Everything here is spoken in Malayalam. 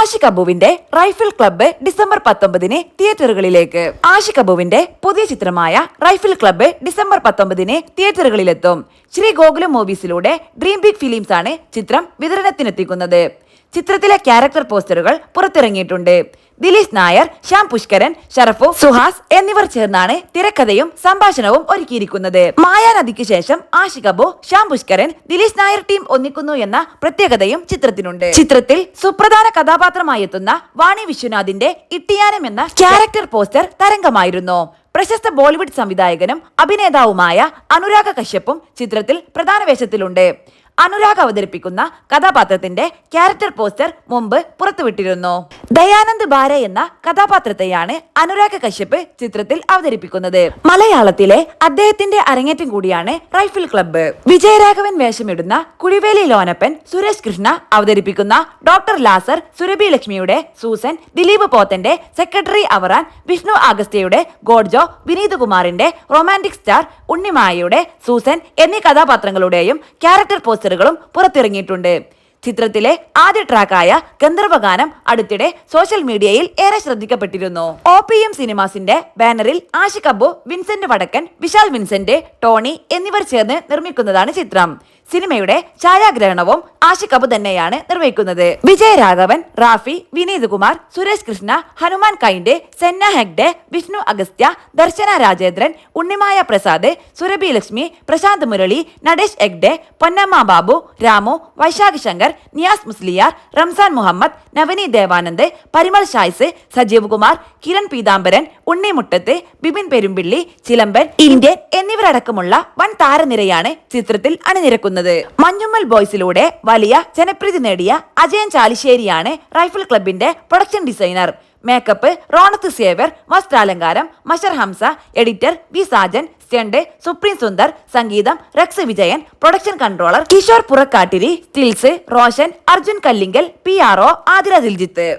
ആഷിഖ് അബുവിന്റെ റൈഫിൾ ക്ലബ്ബ് ഡിസംബർ 19 തിയേറ്ററുകളിലേക്ക്. ആഷിഖ് അബുവിന്റെ പുതിയ ചിത്രമായ റൈഫിൾ ക്ലബ്ബ് ഡിസംബർ 19 തിയേറ്ററുകളിലെത്തും. ശ്രീ ഗോകുലം മൂവീസിലൂടെ ഡ്രീം ബിഗ് ഫിലിംസ് ആണ് ചിത്രം വിതരണത്തിനെത്തിക്കുന്നത്. ചിത്രത്തിലെ ക്യാരക്ടർ പോസ്റ്ററുകൾ പുറത്തിറങ്ങിയിട്ടുണ്ട്. ദിലീഷ് നായർ, ശ്യാം പുഷ്കരൻ, ഷറഫു, സുഹാസ് എന്നിവർ ചേർന്നാണ് തിരക്കഥയും സംഭാഷണവും ഒരുക്കിയിരിക്കുന്നത്. മായാനദിക്ക് ശേഷം ആഷിഖ് അബു, ശ്യാം പുഷ്കരൻ, ദിലീഷ് നായർ ടീം ഒന്നിക്കുന്നു എന്ന പ്രത്യേകതയും ചിത്രത്തിനുണ്ട്. ചിത്രത്തിൽ സുപ്രധാന കഥാപാത്രമായി എത്തുന്ന വാണി വിശ്വനാഥിന്റെ ഇട്ടിയാനം എന്ന ക്യാരക്ടർ പോസ്റ്റർ തരംഗമായിരുന്നു. പ്രശസ്ത ബോളിവുഡ് സംവിധായകനും അഭിനേതാവുമായ അനുരാഗ കശ്യപ്പും ചിത്രത്തിൽ പ്രധാന വേഷത്തിലുണ്ട്. അനുരാഗ് അവതരിപ്പിക്കുന്ന കഥാപാത്രത്തിന്റെ ക്യാരക്ടർ പോസ്റ്റർ മുമ്പ് പുറത്തുവിട്ടിരുന്നു. ദയാനന്ദ് ബാരെ എന്ന കഥാപാത്രത്തെയാണ് അനുരാഗ് കശ്യപ് ചിത്രത്തിൽ അവതരിപ്പിക്കുന്നത്. മലയാളത്തിലെ അദ്ദേഹത്തിന്റെ അരങ്ങേറ്റം കൂടിയാണ് റൈഫിൾ ക്ലബ്ബ്. വിജയരാഘവൻ വേഷമിടുന്ന കുഴിവേലി ലോനപ്പൻ സുരേഷ് കൃഷ്ണ അവതരിപ്പിക്കുന്ന ഡോക്ടർ ലാസർ, സുരഭി ലക്ഷ്മിയുടെ സൂസൻ, ദിലീപ് പോത്തന്റെ സെക്രട്ടറി അവറാൻ, വിഷ്ണു ആഗസ്ത്യയുടെ ഗോഡ്ജോ, വിനീത് കുമാറിന്റെ റൊമാന്റിക് സ്റ്റാർ ഉണ്ണിമായയുടെ സൂസൻ എന്നീ കഥാപാത്രങ്ങളുടെയും ക്യാരക്ടർ പോസ്റ്ററുകളും പുറത്തിറങ്ങിയിട്ടുണ്ട്. ചിത്രത്തിലെ ആദ്യ ട്രാക്കായ ഗന്ധർവഗാനം അടുത്തിടെ സോഷ്യൽ മീഡിയയിൽ ഏറെ ശ്രദ്ധിക്കപ്പെട്ടിരുന്നു. OPM സിനിമാസിന്റെ ബാനറിൽ ആഷിഖ് അബു, വിൻസെന്റ് വടക്കൻ, വിശാൽ വിൻസെന്റ്, ടോണി എന്നിവർ ചേർന്ന് നിർമ്മിക്കുന്നതാണ് ചിത്രം. സിനിമയുടെ ഛായാഗ്രഹണവും ആഷിഖ് അബു തന്നെയാണ് നിർവഹിക്കുന്നത്. വിജയരാഘവൻ, റാഫി, വിനീത് കുമാർ, സുരേഷ് കൃഷ്ണ, ഹനുമാൻ കൈൻഡെ, സെന്ന ഹെഗ്ഡെ, വിഷ്ണു അഗസ്ത്യ, ദർശന രാജേന്ദ്രൻ, ഉണ്ണിമായ പ്രസാദ്, സുരഭി ലക്ഷ്മി, പ്രശാന്ത് മുരളി, നടേഷ് ഹെഗ്ഡെ, പൊന്നമ്മ ബാബു, രാമു, വൈശാഖ് ശങ്കർ, നിയാസ് മുസ്ലിയാർ, റംസാൻ മുഹമ്മദ്, നവനി ദേവാനന്ദ്, പരിമൾ ഷായ്സ്, സജീവ് കുമാർ, കിരൺ പീതാംബരൻ, ഉണ്ണി മുട്ടത്ത്, ബിപിൻ പെരുമ്പിള്ളി, ചിലമ്പൻ, ഇന്ത്യൻ എന്നിവരടക്കമുള്ള വൻ താരനിരയാണ് ചിത്രത്തിൽ അണിനിരക്കുന്നത്. മഞ്ഞുമ്മൽ ബോയ്സിലൂടെ വലിയ ജനപ്രീതി നേടിയ അജയൻ ചാലിശ്ശേരിയാണ് റൈഫിൾ ക്ലബിന്റെ production designer. Makeup റോണത്ത് Xavier, വസ്ത്രാലങ്കാരം മഷർ Hamza, editor V Sajan, stunt Supreme Sundar, സംഗീതം Rex Vijayan, production controller Kishore Purakkattiri, stills Roshan, Arjun Kallingal, PRO Athira Diljith.